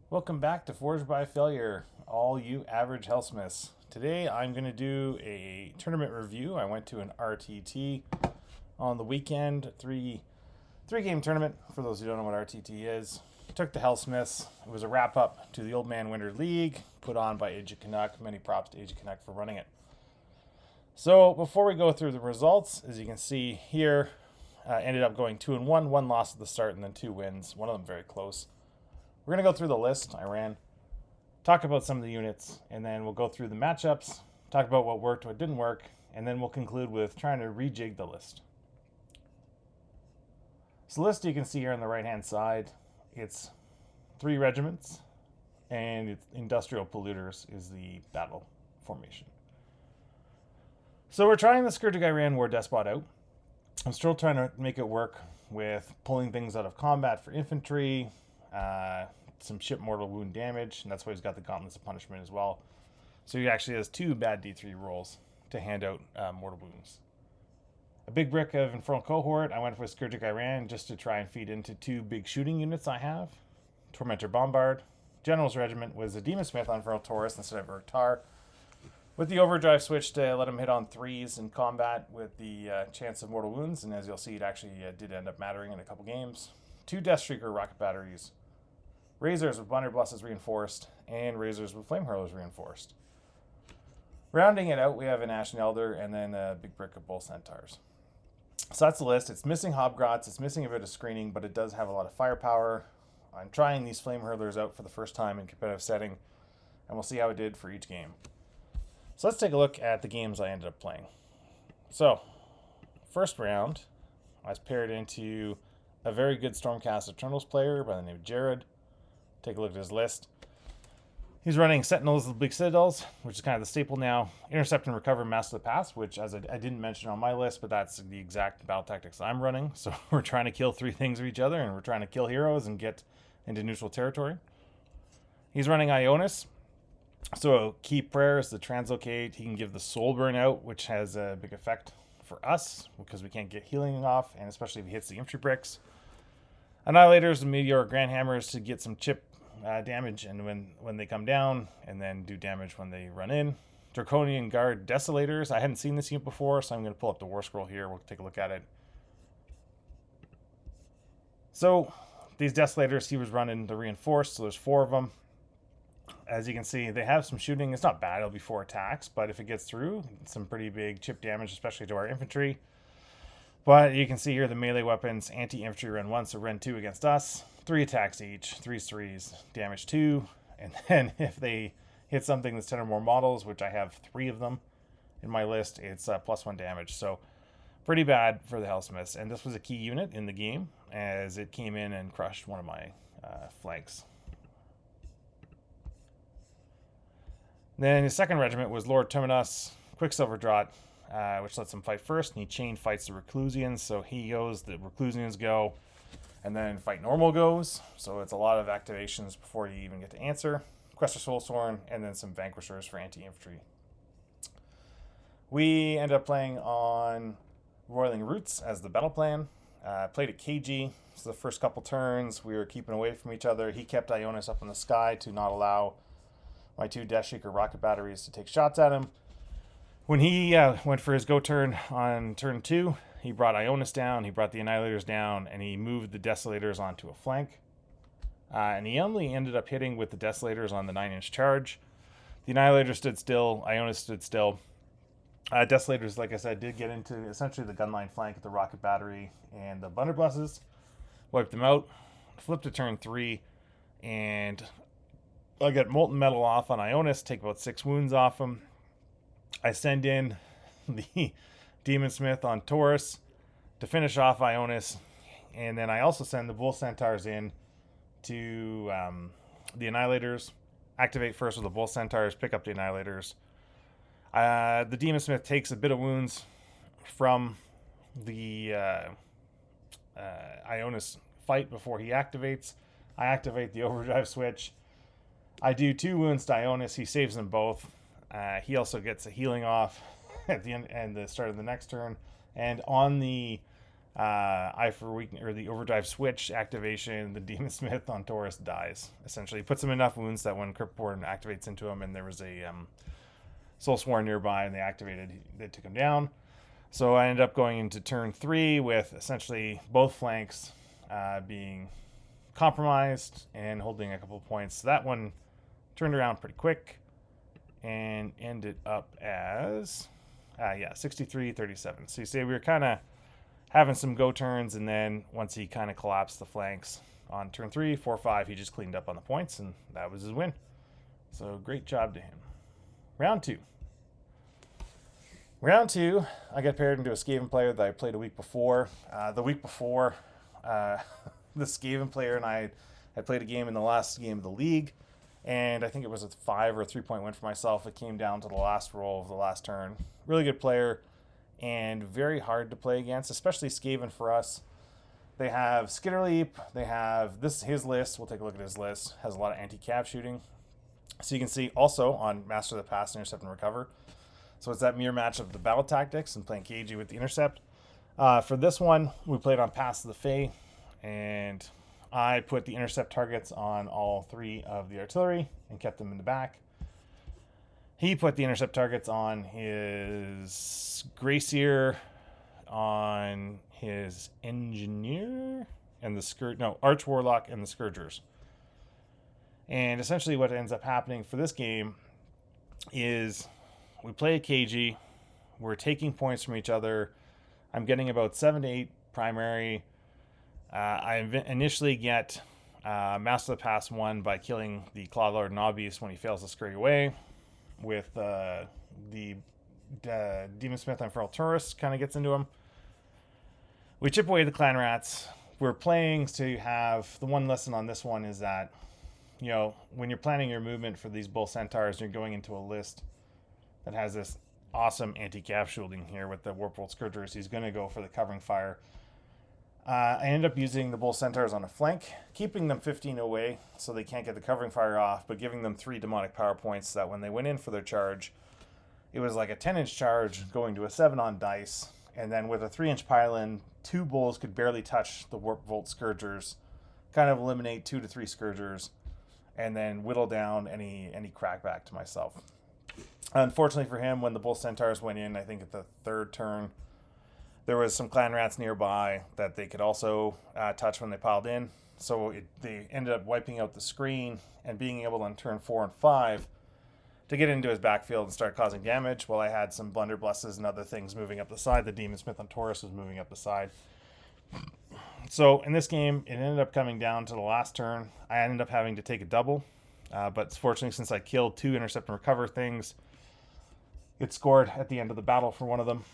Welcome back to Forged by Failure, all you average Helsmiths. Today I'm going to do a tournament review. I went to an RTT on the weekend, three game tournament. For those who don't know what RTT is, took the Helsmiths. It was a wrap up to the Old Man Winter League put on by Age of Canuck. Many props to Age of Canuck for running it. So before we go through the results, as you can see here, ended up going 2-1, one loss at the start, and then 2 wins. One of them very close. We're going to go through the list I ran, talk about some of the units, and then we'll go through the matchups, talk about what worked, what didn't work, and then we'll conclude with trying to rejig the list. So the list you can see here on the right-hand side, it's 3 regiments, and it's Industrial Polluters is the battle formation. So we're trying the Scourge I ran War Despot out. I'm still trying to make it work with pulling things out of combat for infantry, some ship mortal wound damage, and that's why he's got the Gauntlets of Punishment as well. So he actually has 2 bad D3 rolls to hand out mortal wounds. A big brick of Infernal Cohort. I went with Scourge I ran just to try and feed into 2 big shooting units I have. Tormentor Bombard. General's Regiment was a Daemonsmith on Infernal Taurus instead of Taar, with the Overdrive Switch to let him hit on 3s in combat with the chance of mortal wounds, and as you'll see, it actually did end up mattering in a couple games. 2 Deathshrieker rocket batteries. Razers with Blunderbusses reinforced, and Razers with Flame Hurlers reinforced. Rounding it out, we have an Ashen Elder, and then a big brick of Bull Centaurs. So that's the list. It's missing Hobgrotz, it's missing a bit of screening, but it does have a lot of firepower. I'm trying these Flame Hurlers out for the first time in competitive setting, and we'll see how it did for each game. So let's take a look at the games I ended up playing. So, first round, I was paired into a very good Stormcast Eternals player by the name of Jared. Take a look at his list. He's running Sentinels of the Big Citadels, which is kind of the staple now. Intercept and Recover Master of the Past, which as I didn't mention on my list, but that's the exact battle tactics I'm running. So we're trying to kill 3 things of each other, and we're trying to kill heroes and get into neutral territory. He's running Ionis. So key prayer is the translocate. He can give the soul burn out, which has a big effect for us because we can't get healing off, and especially if he hits the infantry bricks. Annihilators and Meteoric Grand Hammers to get some chip damage and when they come down, and then do damage when they run in. Draconian Guard Desolators. I hadn't seen this unit before, so I'm going to pull up the War Scroll here. We'll take a look at it. So these Desolators, he was running the reinforced, so there's 4 of them. As you can see, they have some shooting. It's not bad, it'll be 4 attacks, but if it gets through, some pretty big chip damage, especially to our infantry. But you can see here the melee weapons, anti-infantry run 1, so run 2 against us. 3 attacks each, 3s, damage 2. And then if they hit something that's 10 or more models, which I have 3 of them in my list, it's +1 damage. So pretty bad for the Helsmiths. And this was a key unit in the game as it came in and crushed one of my flanks. Then his second regiment was Lord Terminus, Quicksilver Draught, which lets him fight first, and he chain fights the Reclusians, so he goes, the Reclusians go, and then Fight Normal goes, so it's a lot of activations before you even get to answer. Quester Soulsworn, and then some Vanquishers for anti-infantry. We ended up playing on Roiling Roots as the battle plan. Played at KG, so the first couple turns we were keeping away from each other. He kept Ionis up in the sky to not allow my 2 Deathshrieker rocket batteries to take shots at him. When he went for his go turn on turn 2, he brought Ionis down, he brought the Annihilators down, and he moved the Desolators onto a flank. And he only ended up hitting with the Desolators on the 9-inch charge. The Annihilator stood still, Ionis stood still. Desolators, like I said, did get into essentially the gunline flank at the rocket battery and the Blunderbusses. Wiped them out, flipped to turn 3, and I get Molten Metal off on Ionis, take about 6 wounds off him. I send in the Daemonsmith on Taurus to finish off Ionis, and then I also send the Bull Centaurs in to the Annihilators. Activate first with the Bull Centaurs, pick up the Annihilators. The Daemonsmith takes a bit of wounds from the Ionis fight before he activates. I activate the Overdrive Switch. I do 2 wounds to Ionis. He saves them both. He also gets a healing off at the end and the start of the next turn. And on the Eye for Weakness, or the Overdrive Switch activation, the Daemonsmith on Taurus dies. Essentially, puts him enough wounds that when Cryptborn activates into him, and there was a Soulsworn nearby, and they activated, they took him down. So I ended up going into turn 3 with essentially both flanks being compromised and holding a couple points. So that one turned around pretty quick and ended up as 63-37. So you see, we were kind of having some go turns, and then once he kind of collapsed the flanks on turn 3, 4, 5, he just cleaned up on the points, and that was his win. So great job to him. Round 2. Round 2, I got paired into a Skaven player that I played a week before. The week before, the Skaven player and I had played a game in the last game of the league, and I think it was a 5 or 3 point win for myself. It came down to the last roll of the last turn. Really good player, and very hard to play against, especially Skaven for us. They have Skitterleap, they have his list, we'll take a look at his list, has a lot of anti-cav shooting. So you can see also on Master of the Pass, Intercept and Recover. So it's that mirror match of the battle tactics and playing KG with the Intercept. For this one, we played on Pass of the Fae, and I put the Intercept targets on all 3 of the artillery and kept them in the back. He put the Intercept targets on his Gracier, on his Engineer, and the Arch Warlock and the Scourgers. And essentially what ends up happening for this game is we play a KG, we're taking points from each other. I'm getting about 7 to 8 primary. I initially get Master of the Pass 1 by killing the Clawlord Nobbies when he fails to scurry away. With the Daemonsmith and Feral Tourist kind of gets into him. We chip away the Clan Rats. We're playing to have, the one lesson on this one is that, you know, when you're planning your movement for these Bull Centaurs, you're going into a list that has this awesome anti-cav shielding here with the Warpbolt Scourgers. He's going to go for the covering fire. I ended up using the Bull Centaurs on a flank, keeping them 15 away so they can't get the covering fire off, but giving them 3 demonic power points so that when they went in for their charge, it was like a 10-inch charge going to a 7 on dice, and then with a 3-inch pile-in, 2 bulls could barely touch the Warpbolt Scourgers, kind of eliminate 2 to 3 Scourgers, and then whittle down any crackback to myself. Unfortunately for him, when the Bull Centaurs went in, I think at the 3rd turn, there was some Clan Rats nearby that they could also touch when they piled in. So they ended up wiping out the screen and being able on turn 4 and 5 to get into his backfield and start causing damage, while I had some Blunderbusses and other things moving up the side. The Daemonsmith on Taurus was moving up the side. So in this game, it ended up coming down to the last turn. I ended up having to take a double, but fortunately, since I killed 2 Intercept and Recover things, it scored at the end of the battle for one of them,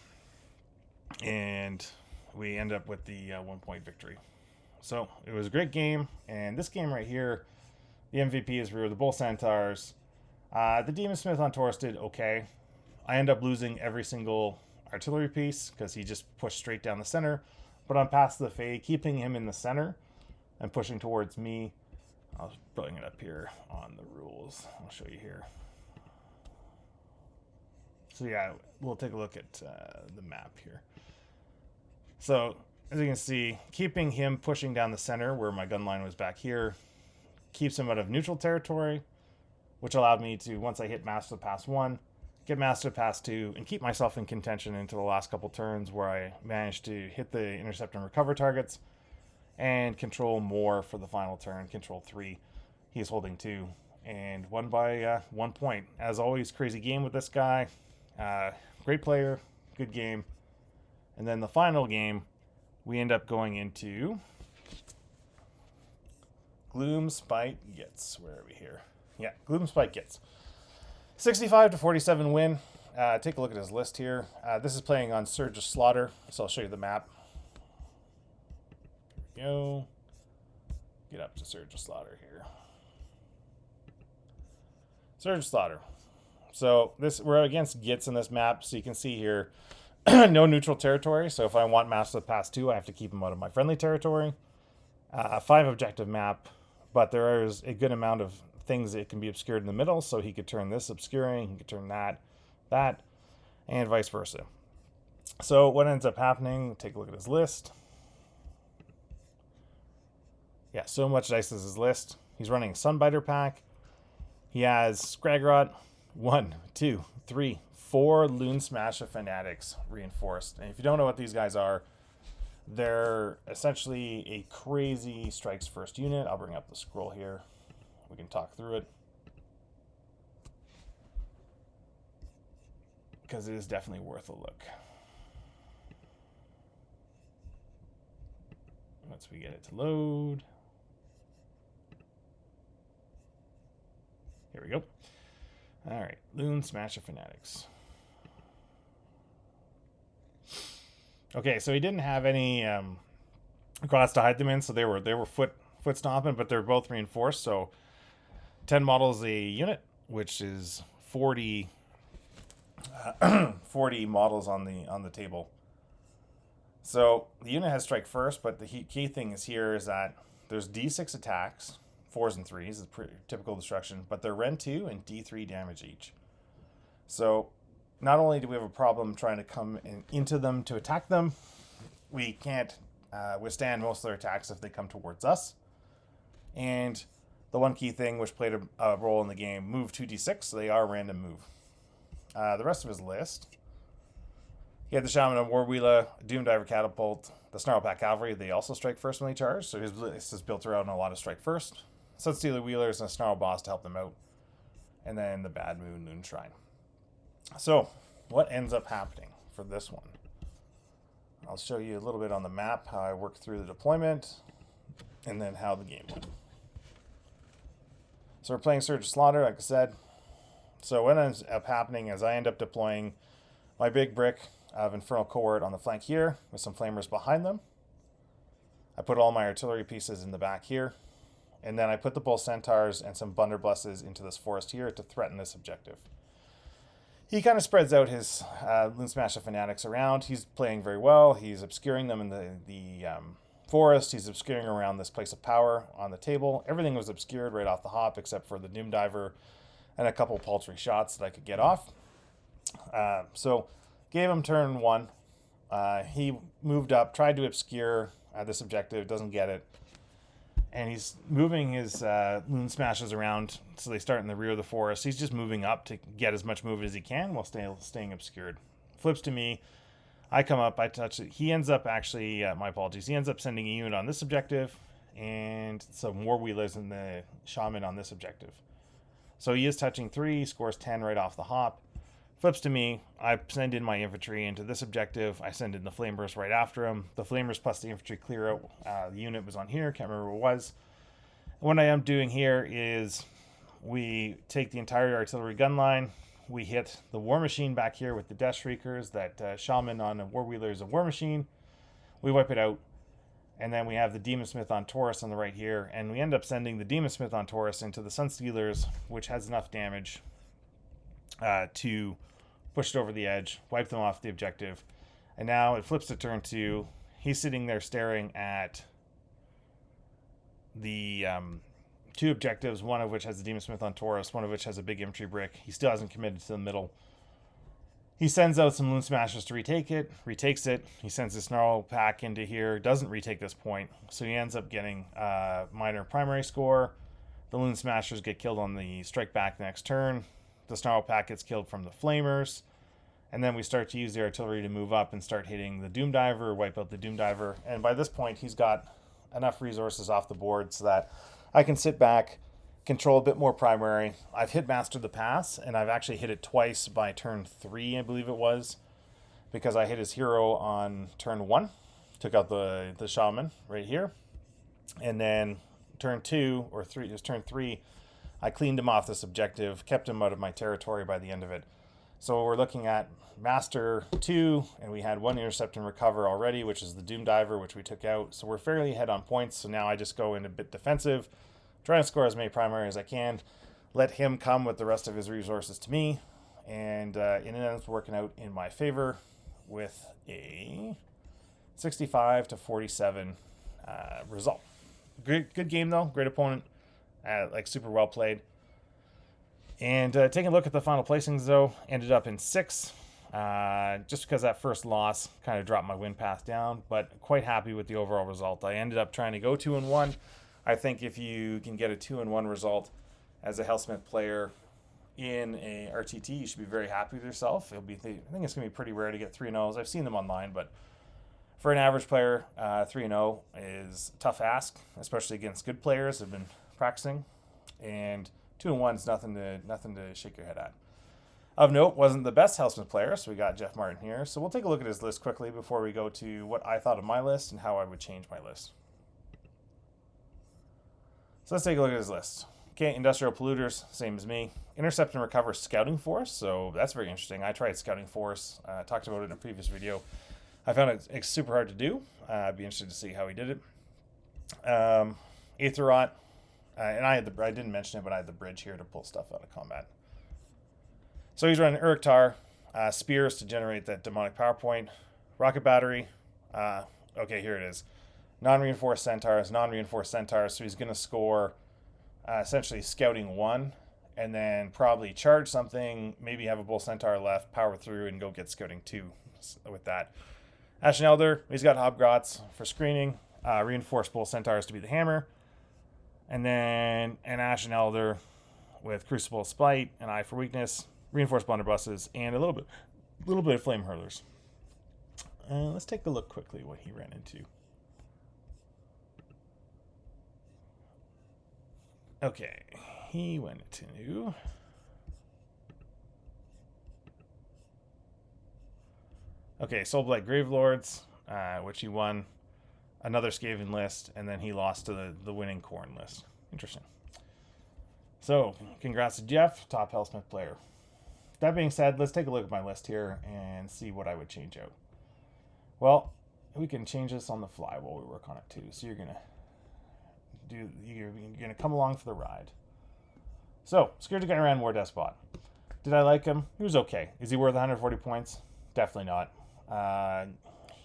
and we end up with the 1-point victory. So it was a great game, and this game right here, the MVPs were the Bull Centaurs. The Daemonsmith on Taurus did okay. I end up losing every single artillery piece because he just pushed straight down the center. But on Pass of the Fae, keeping him in the center and pushing towards me. I'll bring it up here on the rules. I'll show you here. So yeah, we'll take a look at the map here. So as you can see, keeping him pushing down the center where my gun line was back here keeps him out of neutral territory, which allowed me to, once I hit Master of Pass 1, get Master of Pass 2, and keep myself in contention into the last couple turns where I managed to hit the Intercept and Recover targets and control more for the final turn, control 3. He's holding 2, and won by 1 point. As always, crazy game with this guy. Great player, good game. And then the final game, we end up going into Gloomspite Gitz. Where are we here? Yeah, Gloomspite Gitz. 65-47 win. Take a look at his list here. This is playing on Surge of Slaughter, so I'll show you the map. Here we go. Get up to Surge of Slaughter here. Surge of Slaughter. So we're against Gitz in this map, so you can see here, no neutral territory. So if I want Master of the Pass 2, I have to keep him out of my friendly territory. 5 objective map, but there is a good amount of things that can be obscured in the middle, so he could turn this obscuring, he could turn that, and vice versa. So what ends up happening, take a look at his list. Yeah, so much dice is his list. He's running a Sunbiter pack. He has Scragrot, 1, 2, 3, 4 Loon Smasher Fanatics reinforced. And if you don't know what these guys are, they're essentially a crazy strikes first unit. I'll bring up the scroll here. We can talk through it. Because it is definitely worth a look. Once we get it to load. Here we go. All right, Loon Smasher Fanatics. Okay, so he didn't have any grass to hide them in, so they were foot stomping, but they're both reinforced. So 10 models a unit, which is 40 models on the table. So the unit has strike first, but the key thing is here is that there's D6 attacks, 4s and 3s, is pretty typical destruction, but they're Ren 2 and D3 damage each. So not only do we have a problem trying to come into them to attack them, we can't withstand most of their attacks if they come towards us. And the one key thing which played a role in the game, move 2d6, so they are random move. The rest of his list, he had the Shaman of Warwheeler, Doomdiver Catapult, the Snarlpack Cavalry. They also strike first when they charge, so his list is built around a lot of strike first. Sunstealer Wheelers and a Snarl Boss to help them out. And then the Bad Moon Loon Shrine. So, what ends up happening for this one? I'll show you a little bit on the map how I worked through the deployment, and then how the game went. So we're playing Surge of Slaughter, like I said. So what ends up happening is I end up deploying my big brick of Infernal Cohort on the flank here, with some Flamers behind them. I put all my artillery pieces in the back here, and then I put the Bull Centaurs and some Blunderbusses into this forest here to threaten this objective. He kind of spreads out his Loon Smasher Fanatics around. He's playing very well. He's obscuring them in the forest. He's obscuring around this place of power on the table. Everything was obscured right off the hop except for the Doomdiver and a couple paltry shots that I could get off. So gave him turn 1. He moved up, tried to obscure this objective, doesn't get it. And he's moving his Loon Smashers around, so they start in the rear of the forest. He's just moving up to get as much movement as he can while staying obscured. Flips to me. I come up, I touch it. He ends up actually, my apologies, he ends up sending a unit on this objective and some War Wheelers and the Shaman on this objective. So he is touching 3, scores 10 right off the hop. Flips to me. I send in my infantry into this objective. I send in the Flamers right after him. The Flamers plus the infantry clear out. The unit was on here. Can't remember what it was. What I am doing here is we take the entire artillery gun line. We hit the War Machine back here with the Deathshriekers. That Shaman on a War Wheeler is a War Machine. We wipe it out. And then we have the Daemonsmith on Taurus on the right here. And we end up sending the Daemonsmith on Taurus into the Sunstealers, which has enough damage to push it over the edge, wipe them off the objective. And now it flips to turn 2. He's sitting there staring at the 2 objectives, one of which has the Daemonsmith on Taurus, one of which has a big infantry brick. He still hasn't committed to the middle. He sends out some Loon Smashers to retake it, retakes it. He sends his Snarl Pack into here, doesn't retake this point. So he ends up getting minor primary score. The Loon Smashers get killed on the strike back next turn. The Snarl Pack gets killed from the Flamers. And then we start to use the artillery to move up and start hitting the Doomdiver, wipe out the Doomdiver. And by this point, he's got enough resources off the board so that I can sit back, control a bit more primary. I've hit Master the Pass, and I've actually hit it twice by turn 3, I believe it was, because I hit his hero on turn 1, took out the Shaman right here. And then turn 2, or 3, it was turn 3, I cleaned him off this objective, kept him out of my territory by the end of it. So we're looking at Master 2, and we had 1 Intercept and Recover already, which is the Doomdiver, which we took out. So we're fairly ahead on points, so now I just go in a bit defensive, try and score as many primary as I can, let him come with the rest of his resources to me, and it ends up working out in my favor with a 65 to 47 result. Good game, though. Great opponent. Super well played. And taking a look at the final placings, though, ended up in 6. Just because that first loss kind of dropped my win path down, but quite happy with the overall result. I ended up trying to go 2-1. I think if you can get a 2-1 result as a Helsmith player in a RTT, you should be very happy with yourself. I think it's going to be pretty rare to get 3-0s. I've seen them online, but for an average player, 3-0 is a tough ask, especially against good players who've been practicing. And 2-1 is nothing to shake your head at. Of note, wasn't the best Helsmith player, so we got Jeff Martin here. So we'll take a look at his list quickly before we go to what I thought of my list and how I would change my list. So let's take a look at his list. Okay, Industrial Polluters, same as me. Intercept and Recover Scouting Force, so that's very interesting. I tried Scouting Force, talked about it in a previous video. I found it super hard to do. I'd be interested to see how he did it. Aetherot, and I didn't mention it, but I had the bridge here to pull stuff out of combat. So he's running Urak Taar, Spears to generate that demonic power point, Rocket Battery. Okay, here it is. Non-reinforced Centaurs, so he's going to score essentially Scouting 1, and then probably charge something, maybe have a Bull Centaur left, power through, and go get Scouting 2 with that. Ashen Elder, he's got Hobgrotz for screening, reinforced Bull Centaurs to be the hammer, and then an Ashen Elder with Crucible Spite, an Eye for Weakness, reinforced Blunderbusses, and a little bit of Flame Hurlers. Let's take a look quickly what he ran into. Okay, he went into Soulblight Gravelords, which he won another Skaven list, and then he lost to the winning Khorne list. Interesting. So, congrats to Jeff, top Helsmith player. That being said, let's take a look at my list here and see what I would change out. Well, we can change this on the fly while we work on it too. So you're gonna come along for the ride. So, Scourge guy ran War Despot. Did I like him? He was okay. Is he worth 140 points? Definitely not.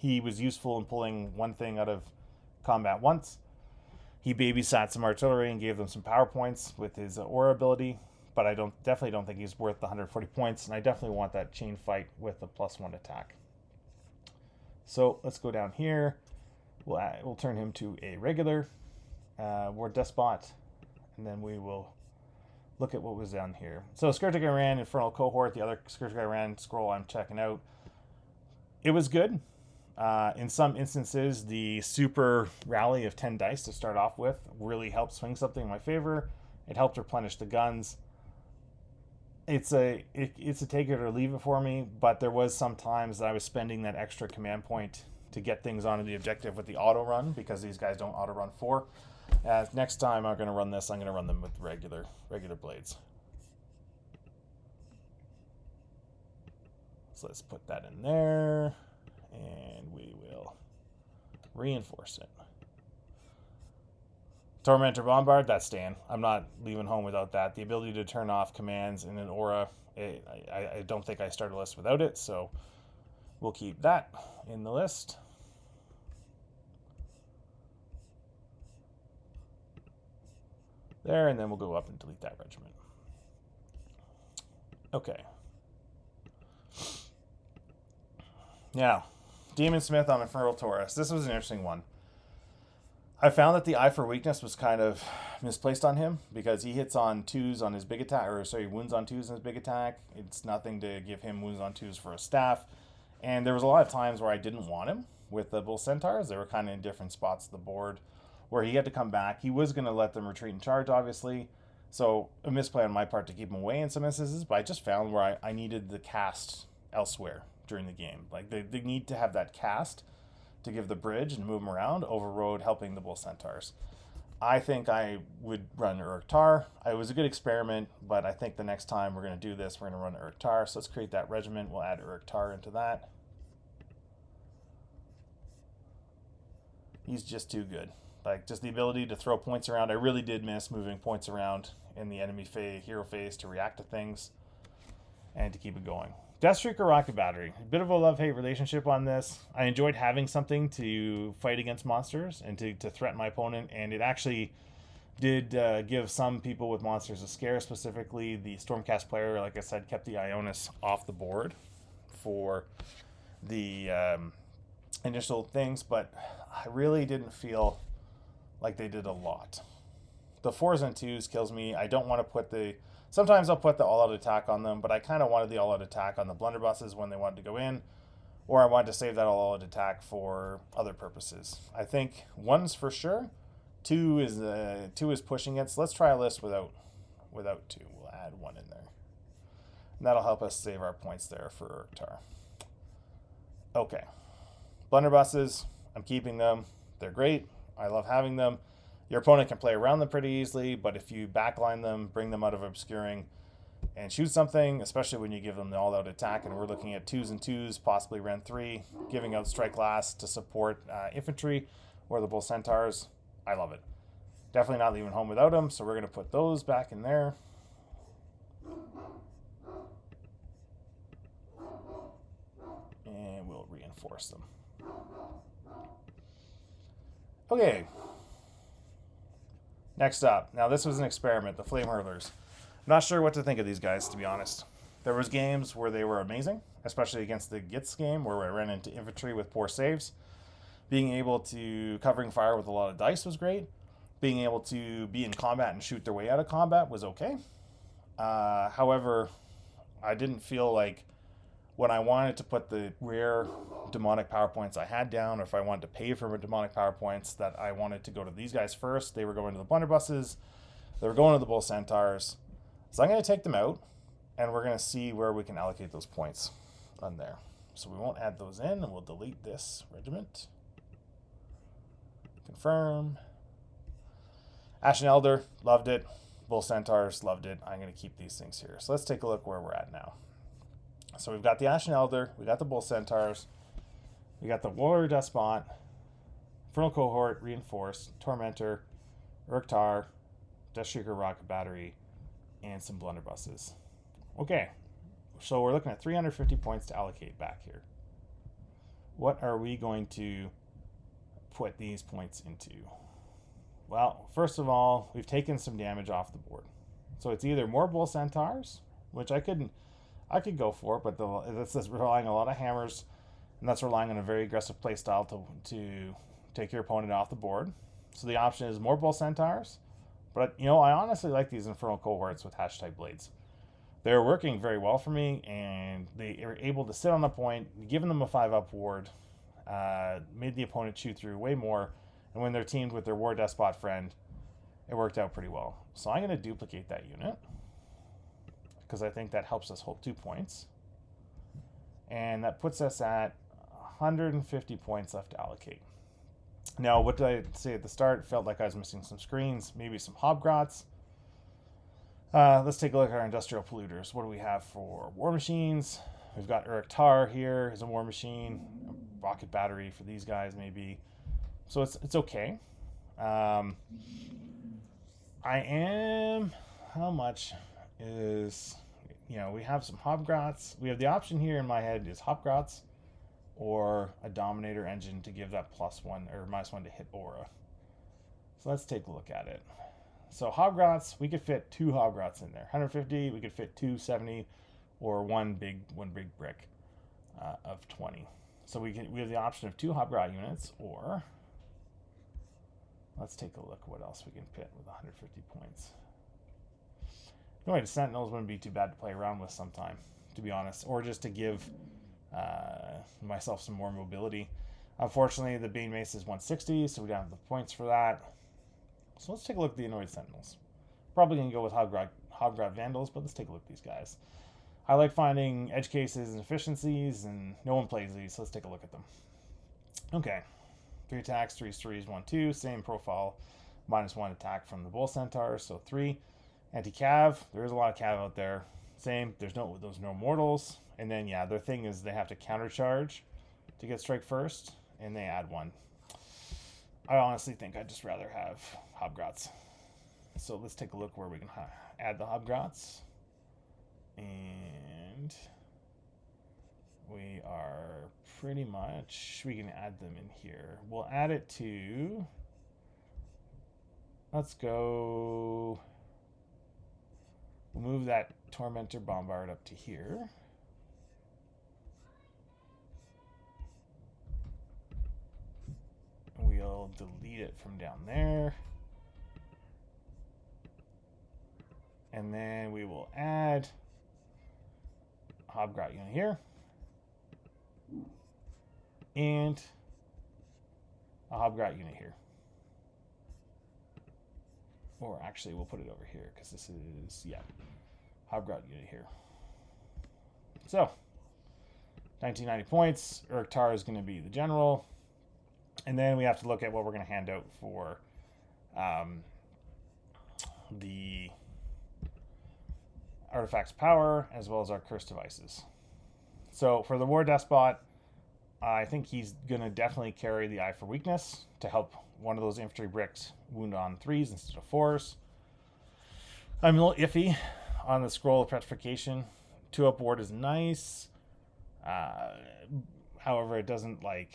He was useful in pulling one thing out of combat once. He babysat some artillery and gave them some power points with his aura ability, but I definitely don't think he's worth the 140 points, and I definitely want that chain fight with a +1 attack. So let's go down here. We'll turn him to a regular War Despot, and then we will look at what was down here. So Scourge guy ran Infernal Cohort. The other Scourge guy ran scroll I'm checking out. It was good. In some instances, the super rally of 10 dice to start off with really helped swing something in my favor. It helped replenish the guns. It's a take it or leave it for me, but there was some times that I was spending that extra command point to get things onto the objective with the auto run, because these guys don't auto run 4. Next time I'm going to run this, I'm going to run them with regular blades. So let's put that in there, and we will reinforce it. Tormentor Bombard, that's staying. I'm not leaving home without that. The ability to turn off commands in an aura, I don't think I start a list without it, so we'll keep that in the list. There, and then we'll go up and delete that regiment. Okay. Now, Daemonsmith on Infernal Taurus. This was an interesting one. I found that the Eye for Weakness was kind of misplaced on him, because he hits on 2s on his big attack, wounds on 2s on his big attack. It's nothing to give him wounds on 2s for a staff. And there was a lot of times where I didn't want him with the Bull Centaurs. They were kind of in different spots of the board where he had to come back. He was going to let them retreat and charge, obviously. So a misplay on my part to keep him away in some instances, but I just found where I needed the cast elsewhere during the game. Like they need to have that cast to give the bridge and move them around, overrode helping the Bull Centaurs. I think I would run Urak Taar. It was a good experiment, but I think the next time we're going to do this, we're going to run Urak Taar. So let's create that regiment. We'll add Urak Taar into that. He's just too good. Like, just the ability to throw points around. I really did miss moving points around in the enemy hero phase to react to things and to keep it going. Deathshrieker Rocket Battery. A bit of a love-hate relationship on this. I enjoyed having something to fight against monsters and to threaten my opponent, and it actually did give some people with monsters a scare. Specifically, the Stormcast player, like I said, kept the Ionis off the board for the initial things, but I really didn't feel like they did a lot. The 4s and 2s kills me. I don't want to put the... Sometimes I'll put the all-out attack on them, but I kind of wanted the all-out attack on the Blunderbusses when they wanted to go in, or I wanted to save that all-out attack for other purposes. I think 1's for sure. 2 is pushing it. So let's try a list without 2. We'll add 1 in there. And that'll help us save our points there for Taar. Okay. Blunderbusses, I'm keeping them. They're great. I love having them. Your opponent can play around them pretty easily, but if you backline them, bring them out of obscuring, and shoot something, especially when you give them the all-out attack, and we're looking at 2s and 2s, possibly Ren 3, giving out Strike Last to support infantry or the Bull Centaurs. I love it. Definitely not leaving home without them, so we're going to put those back in there. And we'll reinforce them. Okay. Next up. Now this was an experiment, the Flame Hurlers. I'm not sure what to think of these guys, to be honest. There was games where they were amazing, especially against the Gitz game, where I ran into infantry with poor saves. Being able to covering fire with a lot of dice was great. Being able to be in combat and shoot their way out of combat was okay. However, I didn't feel like when I wanted to put the rare demonic power points I had down, or if I wanted to pay for demonic power points, that I wanted to go to these guys first. They were going to the Blunderbusses. They were going to the Bull Centaurs. So I'm going to take them out, and we're going to see where we can allocate those points on there. So we won't add those in, and we'll delete this regiment. Confirm. Ashen Elder, loved it. Bull Centaurs, loved it. I'm going to keep these things here. So let's take a look where we're at now. So we've got the Ashen Elder, we got the Bull Centaurs, we got the Warrior Despot, Infernal Cohort, Reinforced, Tormentor, Urak Taar, Deathshrieker Rocket Battery, and some Blunderbusses. Okay, so we're looking at 350 points to allocate back here. What are we going to put these points into? Well, first of all, we've taken some damage off the board. So it's either more Bull Centaurs, which I could go for, but that's relying on a lot of hammers, and that's relying on a very aggressive playstyle to take your opponent off the board. So the option is more Bull Centaurs, but I honestly like these Infernal Cohorts with Hash-type Blades. They're working very well for me, and they are able to sit on the point, giving them a 5-up ward, made the opponent chew through way more, and when they're teamed with their War Despot friend, it worked out pretty well. So I'm going to duplicate that unit, because I think that helps us hold 2 points. And that puts us at 150 points left to allocate. Now, what did I say at the start? Felt like I was missing some screens, maybe some Hobgrotz. Let's take a look at our industrial polluters. What do we have for war machines? We've got Urak Taar here as a war machine. A rocket battery for these guys, maybe. So it's okay. How much is, we have some Hobgrotz. We have the option here in my head is Hobgrotz or a Dominator engine to give that +1 or -1 to hit aura. So let's take a look at it. So Hobgrotz, we could fit 2 Hobgrotz in there. 150, we could fit 270, or one big brick of 20. So we have the option of 2 Hobgrotz units, or let's take a look what else we can fit with 150 points. The Sentinels wouldn't be too bad to play around with sometime, to be honest, or just to give myself some more mobility. Unfortunately, the Bane Mace is 160, so we don't have the points for that. So let's take a look at the Annoyed Sentinels. Probably going to go with Hobgrotz Vandalz, but let's take a look at these guys. I like finding edge cases and efficiencies, and no one plays these, so let's take a look at them. Okay. 3 attacks, 3 threes, 1, 2. Same profile. -1 attack from the Bull Centaurs, so 3. Anti-cav. There is a lot of cav out there. Same. There's no mortals. And then, yeah, their thing is they have to countercharge to get strike first, and they add 1. I honestly think I'd just rather have Hobgrotz. So let's take a look where we can add the Hobgrotz. And we are pretty much, we can add them in here. We'll add it to, let's go, we'll move that Tormentor Bombard up to here. We'll will delete it from down there. And then we will add a Hobgrotz unit here. And a Hobgrotz unit here. Or actually, we'll put it over here because this is, yeah, Hobgrotz unit here. So, 1990 points. Taar is going to be the general. And then we have to look at what we're going to hand out for the artifacts power as well as our curse devices. So for the War Despot, I think he's going to definitely carry the Eye for Weakness to help one of those infantry bricks wound on 3s instead of 4s. I'm a little iffy on the Scroll of Petrification. 2-up ward is nice. However, it doesn't like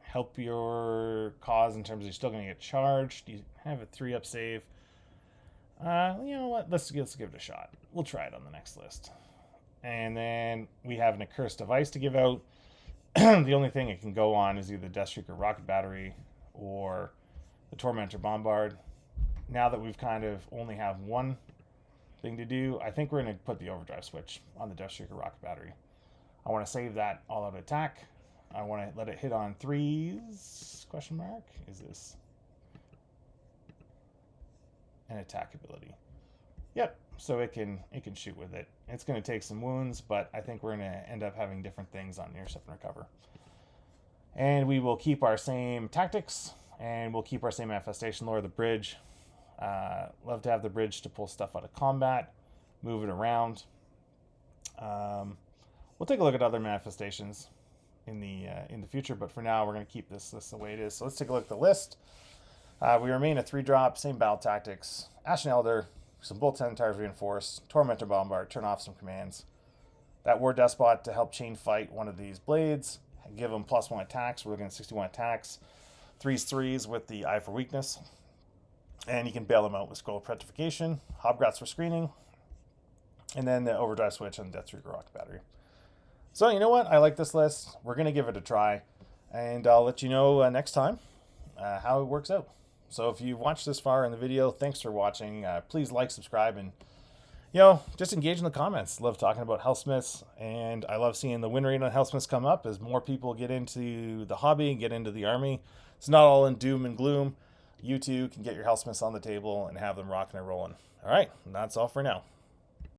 help your cause in terms of you're still going to get charged. You have a 3-up save. You know what? Let's give it a shot. We'll try it on the next list. And then we have an accursed device to give out. The only thing it can go on is either Deathshrieker rocket battery or the Tormentor Bombard. Now that we've kind of only have one thing to do, I think we're going to put the Overdrive Switch on the Deathshrieker rocket battery. I want to save that all-out attack. I want to let it hit on 3s, question mark. Is this an attack ability? Yep, so it can shoot with it. It's going to take some wounds, but I think we're going to end up having different things on Intercept and Recover. And we will keep our same tactics, and we'll keep our same manifestation lore, the bridge. Love to have the bridge to pull stuff out of combat, move it around. We'll take a look at other manifestations in the future, but for now we're going to keep this list the way it is. So let's take a look at the list. We remain a 3-drop, same battle tactics. Ashen Elder, some both Centaurs reinforced, Tormentor Bombard, turn off some commands. That War Despot to help chain fight one of these blades, give them +1 attacks. We're looking at 61 attacks, 3s with the Eye for Weakness, and you can bail them out with Scroll of Petrification, Hobgrotz for screening, and then the Overdrive Switch and Deathshrieker rocket battery. So you know what? I like this list. We're going to give it a try, and I'll let you know next time how it works out. So if you've watched this far in the video, thanks for watching. Please like, subscribe, and just engage in the comments. Love talking about Helsmiths, and I love seeing the win rate on Helsmiths come up as more people get into the hobby and get into the army. It's not all in doom and gloom. You too can get your Helsmiths on the table and have them rocking and rolling. All right, that's all for now.